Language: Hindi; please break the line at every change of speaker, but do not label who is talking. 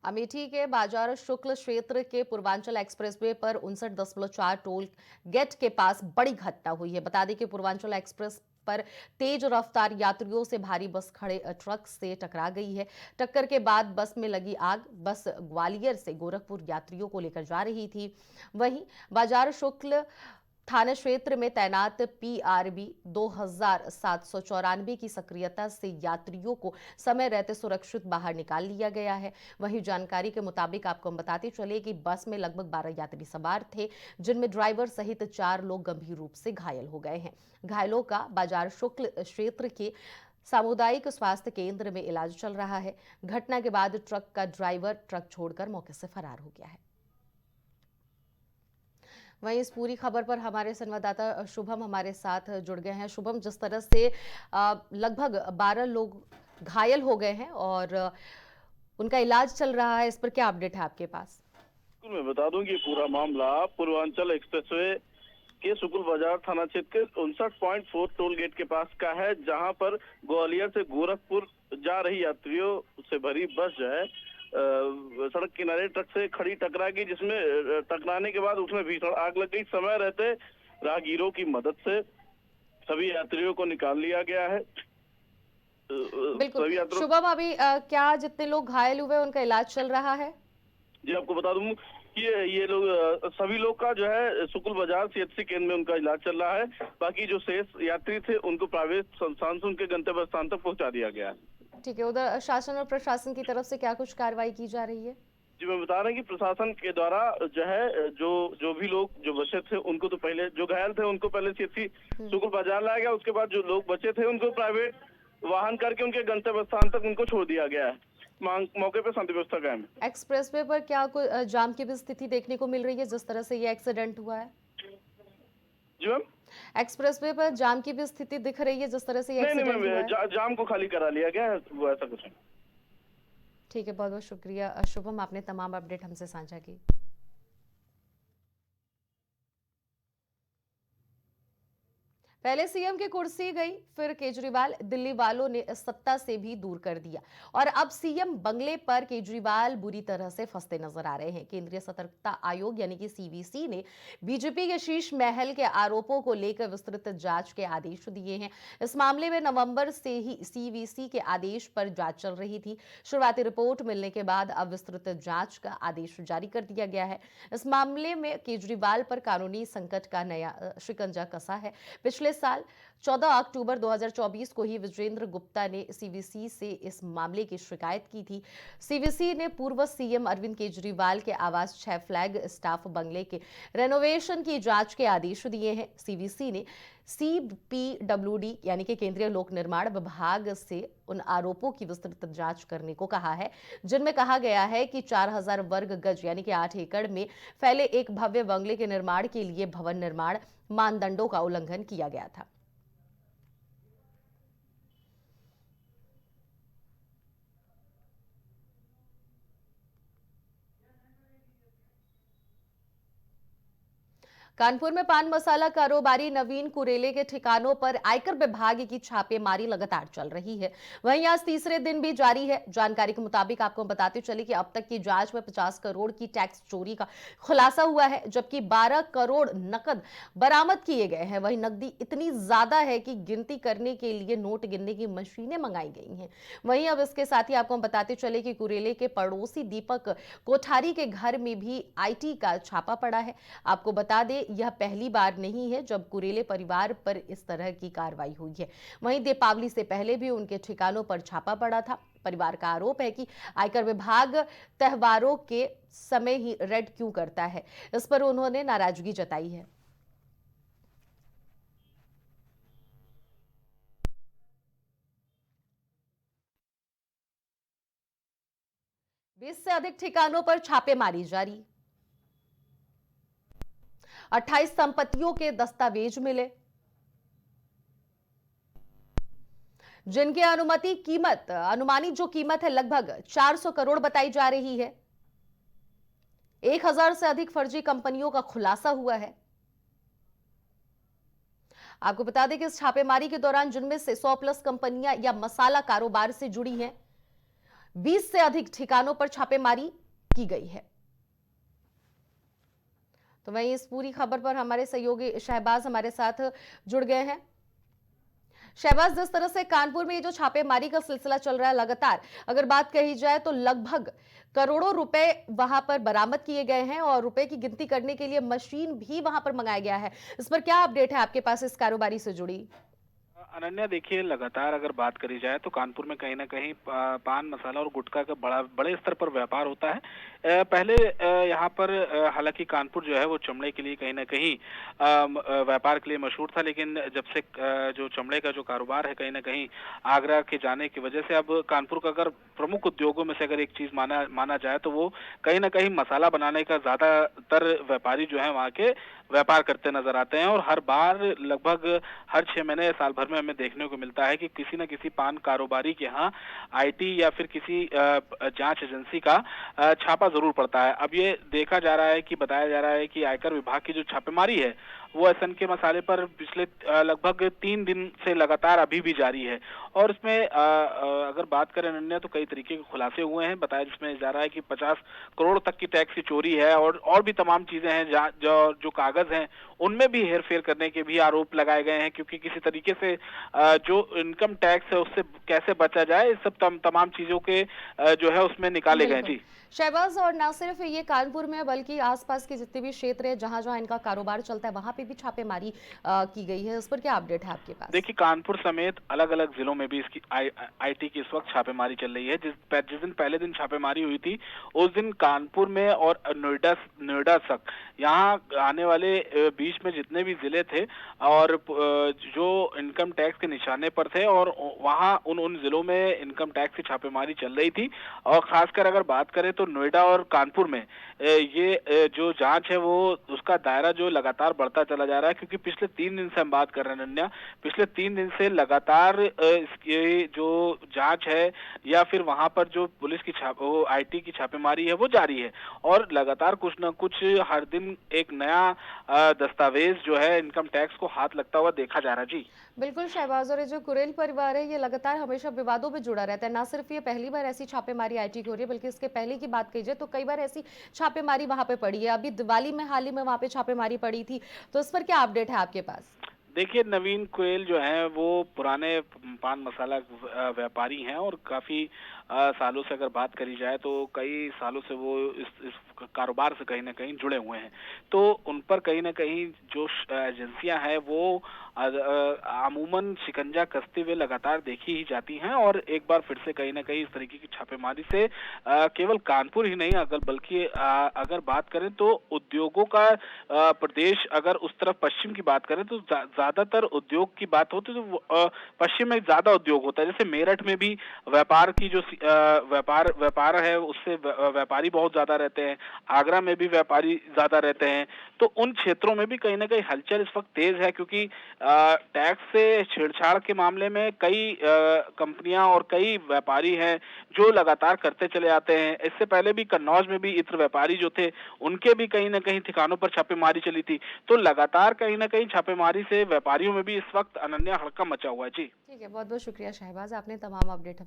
अमेठी के बाजार शुक्ल क्षेत्र के पूर्वांचल एक्सप्रेसवे पर 59.4 टोल गेट के पास बड़ी घटना हुई है। बता दें कि पूर्वांचल एक्सप्रेस पर तेज रफ्तार यात्रियों से भारी बस खड़े ट्रक से टकरा गई है। टक्कर के बाद बस में लगी आग। बस ग्वालियर से गोरखपुर यात्रियों को लेकर जा रही थी। वहीं बाजार शुक्ल थाना क्षेत्र में तैनात पीआरबी 2794 की सक्रियता से यात्रियों को समय रहते सुरक्षित बाहर निकाल लिया गया है। वहीं जानकारी के मुताबिक आपको हम बताते चले कि बस में लगभग 12 यात्री सवार थे, जिनमें ड्राइवर सहित 4 लोग गंभीर रूप से घायल हो गए हैं। घायलों का बाजार शुक्ल क्षेत्र के सामुदायिक स्वास्थ्य केंद्र में इलाज चल रहा है। घटना के बाद ट्रक का ड्राइवर ट्रक छोड़कर मौके से फरार हो गया है। वहीं इस पूरी खबर पर हमारे संवाददाता शुभम हमारे साथ जुड़ गए हैं। शुभम, जिस तरह से लगभग 12 लोग घायल हो गए हैं और उनका इलाज चल रहा है, इस पर क्या अपडेट है आपके पास?
मैं बता दूं कि पूरा मामला पूर्वांचल एक्सप्रेसवे के सुकुल बाजार थाना क्षेत्र के 59.4 टोल गेट के पास का है, जहां पर ग्वालियर से गोरखपुर जा रही यात्रियों से भरी बस जो है सड़क किनारे ट्रक से खड़ी टकरा गई, जिसमें टकराने के बाद उसमें भीषण आग लग गई। समय रहते राहगीरों की मदद से सभी यात्रियों को निकाल लिया गया है।
बिल्कुल
सभी यात्रियों
शुभम, अभी क्या जितने लोग घायल हुए उनका इलाज चल रहा है?
जी आपको बता दूं कि ये लोग सभी लोग का जो है सुकुल बाजार सीएचसी केंद्र में उनका इलाज चल रहा है। बाकी जो शेष यात्री थे उनको प्राइवेट संस्थान से उनके गंतव्य स्थान तक पहुंचा दिया गया है।
ठीक है, उधर शासन और प्रशासन की तरफ से क्या कुछ कार्रवाई की जा रही है?
जी मैं बता रहे हैं कि प्रशासन के द्वारा जो है जो जो भी लोग जो बचे थे उनको तो पहले, जो घायल थे उनको पहले सीएचसी सुकुल बाजार लाया गया। उसके बाद जो लोग बचे थे उनको प्राइवेट वाहन करके उनके गंतव्य स्थान तक उनको छोड़ दिया गया है। मौके पर शांति व्यवस्था कायम है।
एक्सप्रेसवे पर क्या कोई जाम की भी स्थिति देखने को मिल रही है, जिस तरह से ये एक्सीडेंट हुआ है?
जी मैम,
एक्सप्रेसवे पर जाम की भी स्थिति दिख रही है, जिस तरह से ये
नहीं नहीं
एक्सीडेंट हुआ
मैम,
है?
जाम को खाली करा लिया गया है, वो ऐसा कुछ नहीं।
ठीक है, बहुत बहुत शुक्रिया शुभम, आपने तमाम अपडेट हमसे साझा की। पहले सीएम की कुर्सी गई, फिर केजरीवाल दिल्ली वालों ने सत्ता से भी दूर कर दिया और अब सीएम बंगले पर केजरीवाल बुरी तरह से फंसते नजर आ रहे हैं। केंद्रीय सतर्कता आयोग यानी कि सीवीसी ने बीजेपी के शीश महल के आरोपों को लेकर विस्तृत जांच के आदेश दिए हैं। इस मामले में नवंबर से ही सीवीसी के आदेश पर जांच चल रही थी। शुरुआती रिपोर्ट मिलने के बाद अब विस्तृत जांच का आदेश जारी कर दिया गया है। इस मामले में केजरीवाल पर कानूनी संकट का नया शिकंजा कसा है। पिछले साल 14 अक्टूबर 2024 को ही विजेंद्र गुप्ता ने सीवीसी से इस मामले की शिकायत की थी। सीवीसी ने पूर्व सीएम अरविंद केजरीवाल के आवास 6 फ्लैग स्टाफ बंगले के रेनोवेशन की जांच के आदेश दिए हैं। सीवीसी ने सीपीडब्ल्यूडी यानी कि केंद्रीय लोक निर्माण विभाग से उन आरोपों की विस्तृत जांच करने को कहा है, जिनमें कहा गया है कि 4000 वर्ग गज यानी कि 8 एकड़ में फैले एक भव्य बंगले के निर्माण के लिए भवन निर्माण मानदंडों का उल्लंघन किया गया था। कानपुर में पान मसाला कारोबारी नवीन कुरेले के ठिकानों पर आयकर विभाग की छापेमारी लगातार चल रही है। वहीं आज तीसरे दिन भी जारी है। जानकारी के मुताबिक आपको बताते चले कि अब तक की जांच में 50 करोड़ की टैक्स चोरी का खुलासा हुआ है, जबकि 12 करोड़ नकद बरामद किए गए हैं। वहीं नकदी इतनी ज्यादा है कि गिनती करने के लिए नोट गिनने की मशीनें मंगाई गई हैं। वहीं अब इसके साथ ही आपको बताते चले कि कुरेले के पड़ोसी दीपक कोठारी के घर में भी आईटी का छापा पड़ा है। आपको बता दें, यह पहली बार नहीं है जब कुरेले परिवार पर इस तरह की कार्रवाई हुई है। वहीं दीपावली से पहले भी उनके ठिकानों पर छापा पड़ा था। परिवार का आरोप है कि आयकर विभाग त्योहारों के समय ही रेड क्यों करता है, इस पर उन्होंने नाराजगी जताई है। 20 से अधिक ठिकानों पर छापेमारी जारी। 28 संपत्तियों के दस्तावेज मिले, जिनकी अनुमानित जो कीमत है लगभग 400 करोड़ बताई जा रही है। 1000 से अधिक फर्जी कंपनियों का खुलासा हुआ है। आपको बता दें कि इस छापेमारी के दौरान जिनमें से 100 प्लस कंपनियां या मसाला कारोबार से जुड़ी हैं, 20 से अधिक ठिकानों पर छापेमारी की गई है। तो वहीं इस पूरी खबर पर हमारे सहयोगी शहबाज हमारे साथ जुड़ गए हैं। शहबाज, जिस तरह से कानपुर में ये जो छापेमारी का सिलसिला चल रहा है लगातार, अगर बात कही जाए तो लगभग करोड़ों रुपए वहां पर बरामद किए गए हैं और रुपए की गिनती करने के लिए मशीन भी वहां पर मंगाया गया है। इस पर क्या अपडेट है आपके पास इस कारोबारी से जुड़ी?
अनन्या, देखिए, लगातार अगर बात करी जाए तो कानपुर में कहीं ना कहीं पान मसाला और गुटखा का बड़े स्तर पर व्यापार होता है। पहले यहाँ पर हालांकि कानपुर जो है वो चमड़े के लिए कहीं ना कहीं व्यापार के लिए मशहूर था, लेकिन जब से जो चमड़े का जो कारोबार है कहीं ना कहीं आगरा के जाने की वजह से अब कानपुर का अगर प्रमुख उद्योगों में से अगर एक चीज माना जाए तो वो कहीं ना कहीं मसाला बनाने का ज्यादातर व्यापारी जो है वहाँ के व्यापार करते नजर आते हैं। और हर बार लगभग हर 6 महीने साल भर में हमें देखने को मिलता है कि किसी न किसी पान कारोबारी के यहाँ आईटी या फिर किसी जांच एजेंसी का छापा जरूर पड़ता है। अब ये देखा जा रहा है कि बताया जा रहा है कि आयकर विभाग की जो छापेमारी है वो एसन के मसाले पर पिछले लगभग 3 दिन से लगातार अभी भी जारी है। और इसमें अगर बात करें अनन्या तो कई तरीके के खुलासे हुए हैं। बताया जिसमें जा रहा है कि 50 करोड़ तक की टैक्स की चोरी है और भी तमाम चीजें हैं जो कागज हैं उनमें भी हेरफेर करने के भी आरोप लगाए गए हैं, क्योंकि किसी तरीके से जो इनकम टैक्स है उससे कैसे बचा जाए, इस सब तमाम चीजों के जो है उसमें निकाले गए। जी
शहबाज, और ना सिर्फ ये कानपुर में बल्कि आसपास के जितने भी क्षेत्र है जहां जहां इनका कारोबार चलता है वहां पे भी छापेमारी की गई है। इस पर क्या अपडेट है आपके पास?
देखिए, कानपुर समेत अलग अलग जिलों में भी इसकी आईटी की इस वक्त छापेमारी चल रही है। जिस दिन पहले दिन छापेमारी हुई थी उस दिन कानपुर में और नोएडा तक यहाँ आने वाले बीच में जितने भी जिले थे और जो इनकम टैक्स के निशाने पर थे और वहाँ उन जिलों में इनकम टैक्स की छापेमारी चल रही थी। और खासकर अगर बात करें तो नोएडा और कानपुर में ये जो जांच है वो उसका दायरा जो लगातार बढ़ता चला जा रहा है, क्योंकि पिछले 3 दिन से हम बात कर रहे हैं अनन्या, पिछले 3 दिन से लगातार इसकी जो जांच है या फिर वहां पर जो पुलिस की वो आईटी की छापेमारी है वो जारी है। और लगातार कुछ न कुछ हर दिन एक नया दस्तावेज जो है इनकम टैक्स को हाथ लगता हुआ देखा जा रहा है। जी
बिल्कुल शहबाज, और ये जो कुरेल परिवार है ये लगातार हमेशा विवादों में जुड़ा रहता है। ना सिर्फ ये पहली बार ऐसी छापेमारी आईटी की हो रही है बल्कि इसके पहले की बात की जाए तो कई बार ऐसी छापेमारी वहां पे पड़ी है। अभी दिवाली में हाल ही में वहां पे छापेमारी पड़ी थी, तो इस पर क्या अपडेट है आपके पास?
देखिए, नवीन गोयल जो है वो पुराने पान मसाला व्यापारी हैं और काफी सालों से अगर बात करी जाए तो कई सालों से वो इस कारोबार से कहीं ना कहीं जुड़े हुए हैं। तो उन पर कहीं ना कहीं जो एजेंसियां हैं वो अमूमन शिकंजा कसते हुए लगातार देखी ही जाती हैं। और एक बार फिर से कहीं ना कहीं इस तरीके की छापेमारी से केवल कानपुर ही नहीं बल्कि अगर बात करें तो उद्योगों का प्रदेश, अगर उस तरफ पश्चिम की बात करें तो ज्यादातर उद्योग की बात होती है तो पश्चिम में ज्यादा उद्योग होता है। जैसे मेरठ में भी व्यापार की जो व्यापार है उससे व्यापारी बहुत ज्यादा रहते हैं, आगरा में भी व्यापारी ज्यादा रहते हैं। तो उन क्षेत्रों में भी कहीं ना कहीं हलचल इस वक्त तेज है, क्योंकि टैक्स से छेड़छाड़ के मामले में कई कंपनियां और कई व्यापारी हैं जो लगातार करते चले आते हैं। इससे पहले भी कन्नौज में भी इत्र व्यापारी जो थे उनके भी कहीं ना कहीं ठिकानों पर छापेमारी चली थी। तो लगातार कहीं ना कहीं छापेमारी से व्यापारियों में भी इस वक्त अनन्या हड़कंप मचा हुआ है। जी
ठीक है, बहुत बहुत शुक्रिया शहबाज, आपने तमाम अपडेट